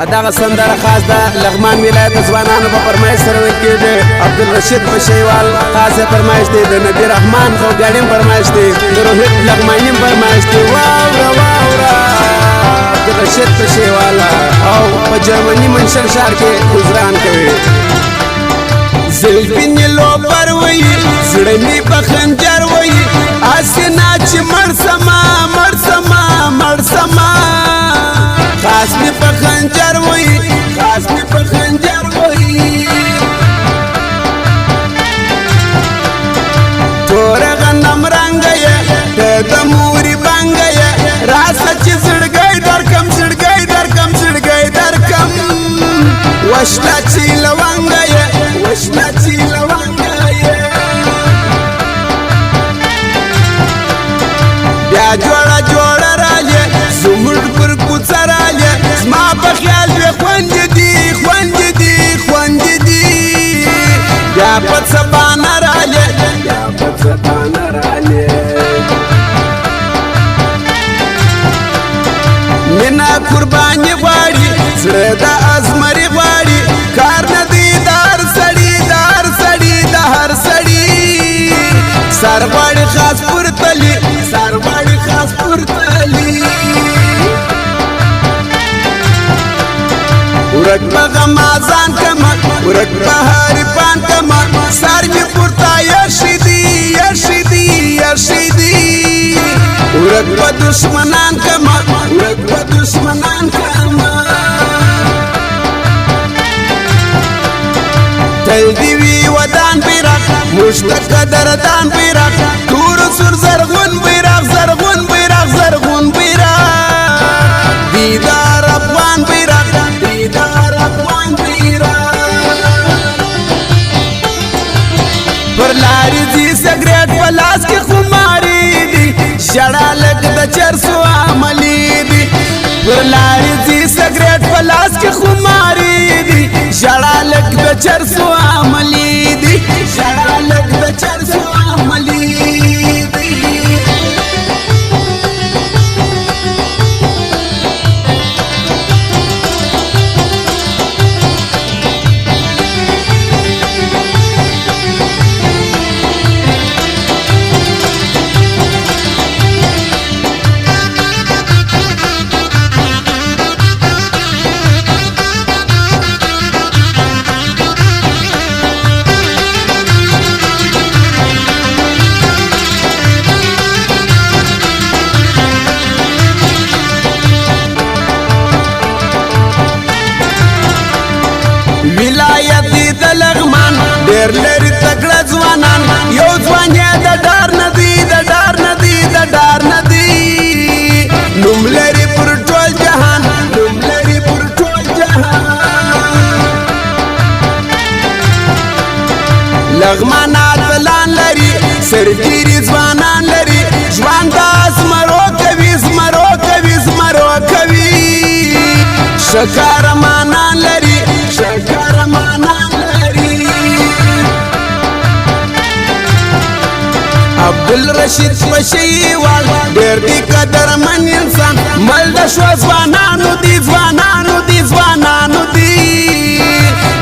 دغه سندره خاص ده لغمان ولایت ځوانانو په فرمایش سره ویل کېږي. عبدالرشید بشیوال خاصه فرمایش دی، د نبی رحمان خوږاړي فرمایش دی، د روحیت لغماني فرمایش دی. واوره واوره عبدالرشید بشیوال او په جرمني منشن ښار کې گزاران کوي. زلفې نیلو پر وي زړه مې په خنجر وي اسنا چې مړ سما مړ سما مړ سما خاص می په خنجر وای خاص می په خنجر وای تور غنم رنگ یا د موري بنگ یا راس چې زړګي درکم زړګي درکم زړګي درکم وشلا چې لونګ یا وشلا چې لونګ یا بیا جوړه جوړه راځي زموږ پر کوڅه راځي ما په خیال وي خوند دي خوند دي خوند دي بیا په سبانه راځي بیا په سبانه راځي مینا قرباني غواړي زړه د ازمري غواړي کار نه دي دار سړي دار سړي دار سړي سر غواړي خاص پر تلي سر غواړي خاص پر تلي ورک بغمازان کما ورک بهاری پان کما سر می پورتا یرشیدی یرشیدی یرشیدی ورک با دشمنان کما ورک با دشمنان کما تل دیوی ودان بیرق مشتق دردان بیرق تور سر زرغون بیرق زرغون بیرق زرغون بیرق دیدار افغان بیرق دیدار افغان بیرق پر لاری دی سگریٹ پلاس کی خماری دی شڑا لگ دا چرسو عملی دی پر لاری دی سگریٹ پلاس کی خماری دی شڑا لگ دا چرسو عملی دی شڑا لگ دا چرسو عملی دی ولایت د لغمان ډېر لري تکړه ځوانان یو ځوان یې د ډار ندی د ډار ندی د ډار ندی نوم لري پر ټول جهان نوم لري پر ټول جهان لغمان اتلان لري سرتیري ځوانان لري ژوند د زمرو کوي زمرو کوي زمرو کوي شکارمانان لري شکارمانان لري عبدالرشید بشیوال ډېر دی قدرمن انسان مل د شو ځوانانو دي ځوانانو دي ځوانانو دي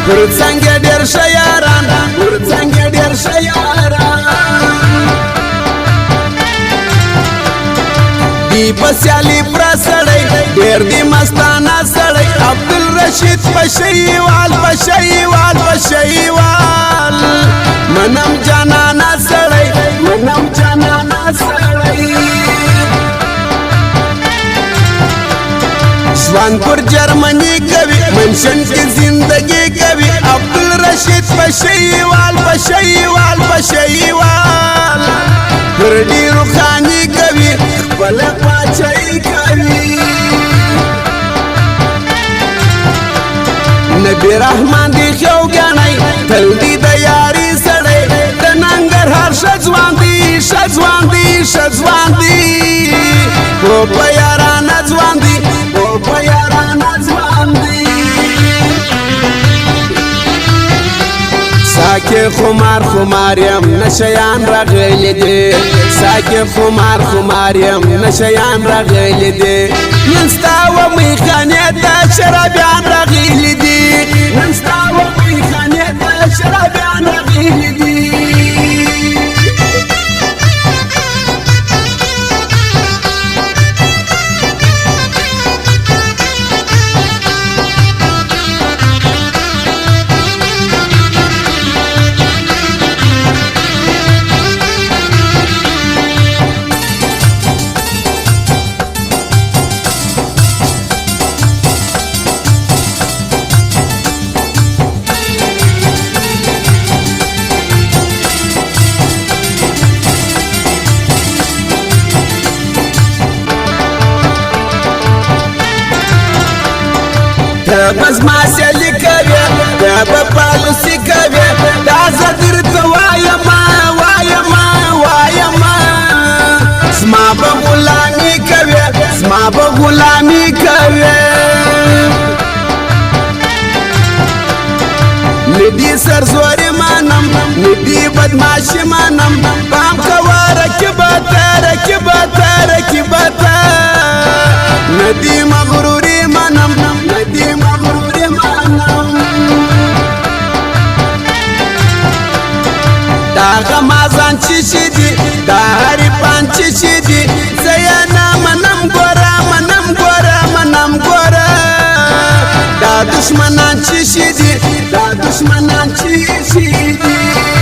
پر څنګه ډېر ښه یاران پر څنګه ډېر ښه یاران دی پسیالی پر سړی ډېر دی مستانه سړی عبدالرشید بشیوال بشیوال بشیوال منم جانانا سړی منم جانانا سړی ژوند پر جرمني کوي منشن کی زندگی کوي عبدالرشید بشیوال بشیوال بشیوال پر ډیرو خاني کوي خپل پاچای کوي نبی رحمان دی خو غنای تل دی د یاري سړی د ننګر هر شځوان دی شځوان دی شځوان دی او په یارانه ځوان دی او په یارانه ځوان دی ساکر خمار خمار یم نشیان راغلی دی ساکي خمار خمار یم نشیان راغلی دی نن ستا و میخانې ته شرابیان راغلی دی نن ستا و میخانې ته شرابیان راغلی دی بس ما سیلی کوي دا په پالوسی کوي دا زدر ته وایما وایما وایما زما په غلامي کوي زما په غلامي کوي ندی سرزوري مانم ندی بدمعشي مانم پام کوه رکبت ندی مغروري مانم ندی مغروري مانم دا غمازان چی دی دا هری پان چی دی زیانا منم گورا دا دشمنان چی دی دا دشمنان چی دی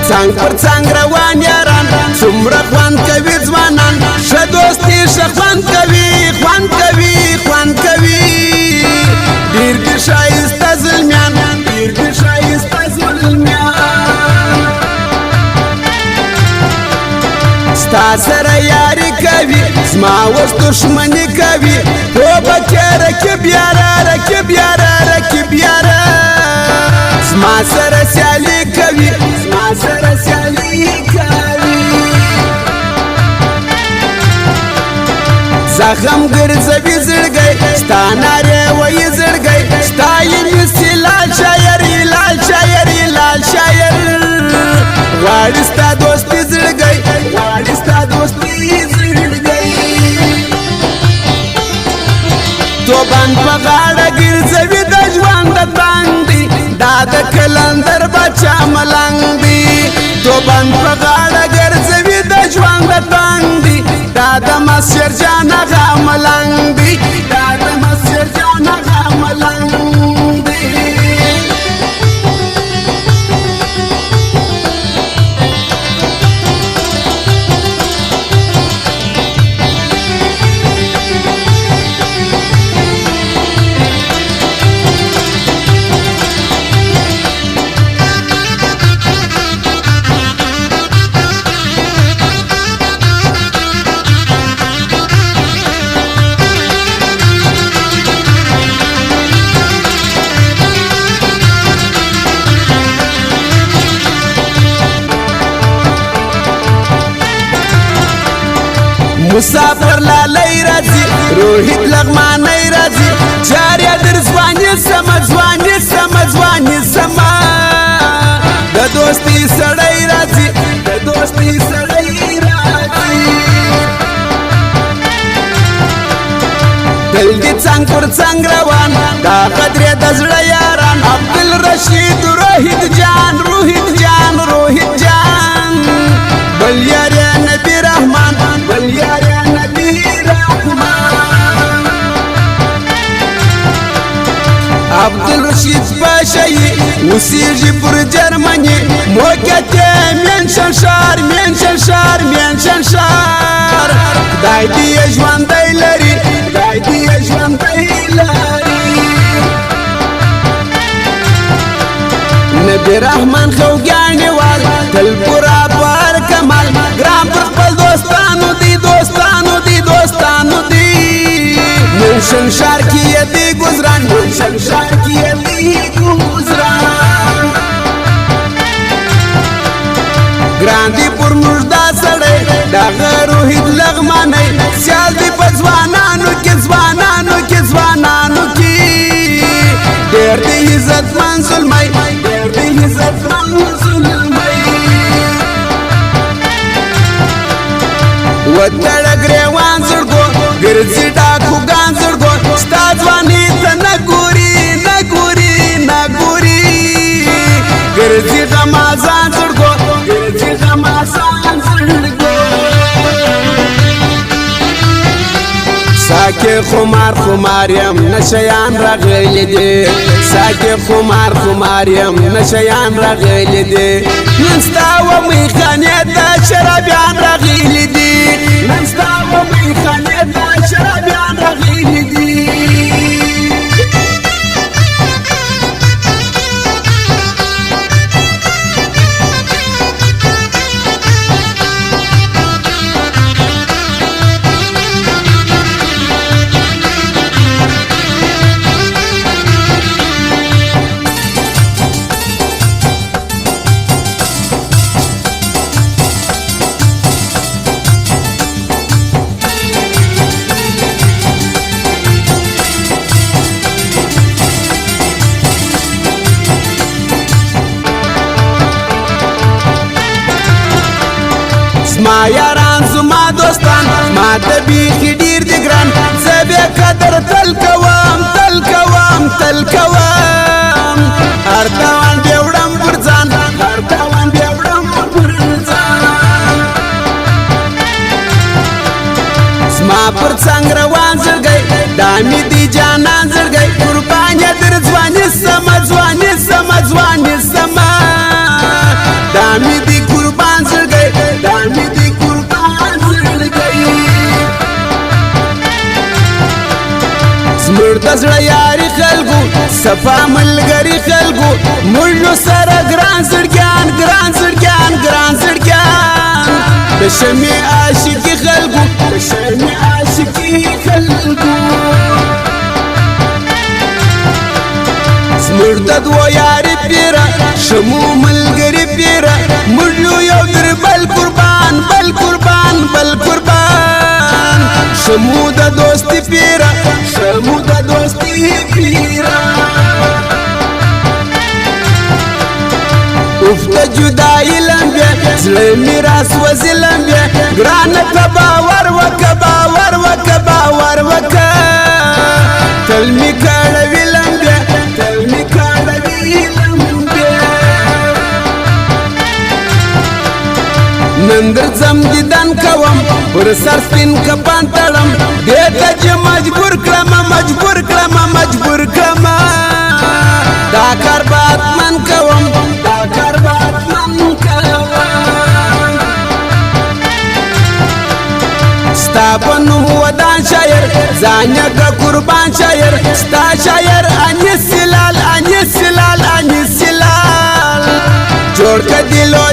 څنګ پر څنګ روان یاران څومره خوند کوي ځوانان ښه دوستي ښه خوند کوي ډېر دي ښایسته زلمیان ستا سره یاري کوي زما اوس دښمني کوي توبه کې رکب یاره زما سره سیالي کوي زخم ګرځوي زړګی ستا نارې وایي زړګی ستا یې نیسي لال شایر غواړي ستا دوستي زړګی توبان په غاړه ګرځوي د ژوند باندې دا د کلندر بچا ملنګ دی توبان په غاړه ګرځوي د ژوند باندې دا د مسجر جان هغه ملنګ دی مسافر لالی راځي روحیت لغمانی راځي جاریا در ځواني سما د دوستي سړی راځي دل دې څنګ پر څنګ روان دا قدرې د زړه یاران عبدالرشید روحیت جان بل یار نبی رحمان عبدالرشید پاشایی اوسیږي پر جرمني موقعیت منشن شار خدای دې ژوندی لري نبی رحمان خوږیاڼي وال تل پورا پر کمال ګرام پر خپل دوستانو دی منشن شار کی دی گزران ګران دی پر مجدا سړی دغه روحیت لغمانی سیال دی په ځوانانو کې ډېر دی عزت من ظلمي ډېر د عزت من ظلمي وتړه ګریوان زړګو ګرځي ډاکوګان زړګو ستا ځواني ته نه ګوري نه ګوري نه ګوري ګرځي غمازان زړګو ګرځي غمازان زړګو ساکه خمار خماریم نشیان راغلی دی ساکه خمار خماریم نشیان راغلی دی نن ستا و میخانې ته شرابیان راغلی دی نن ستا و میخانې ته شرابیان راغلی دی زما یاران زما دوستان ما د بیخي ډېر دي ګران زه بې قدر تل کوم تل کوم تل کوم هر تاوان بیا وړم پر ځان هر تاوان بیا وړم پر ځان زما پر څنګ روان زړګی دا مې دی جانان زړګی قربان یې در ځواني سمه ځواني سمه ځواني سمه دا مې دی قربان زړګی دا مې دی قربان زړګی زموږ د زړه یاري خلکو صفا ملګري خلکو موږ نو سره ګران زړګیان ګران زړګیان ګران زړګیان د شمې عاشقي خلکو د شمې عاشقي خلکو زموږ د دوو یاري پیره شمو ملګري پیره موږ یو در بل قربان بل قربان بل قربان شمو د دوستي پیره شمو د دوستي پیره افته جدائی لمبیا زړه می راس وځي لمبیا ګرانه ته باور وکه باور وکه باور وکه تل می کړوي لمبیا تل می کړوي لمبیا نن درځم دیدن کوم پر سر سپین کپان تړم دې ته چې مجبور کړم مجبور کړم مجبور کړم دا کار باد من کوم دا کار باد من کوم ستا په نوم ودان شاعر ځانګه قربان شاعر ستا شاعر انیس سلال انیس سلال انیس سلال جوړ کړه دلو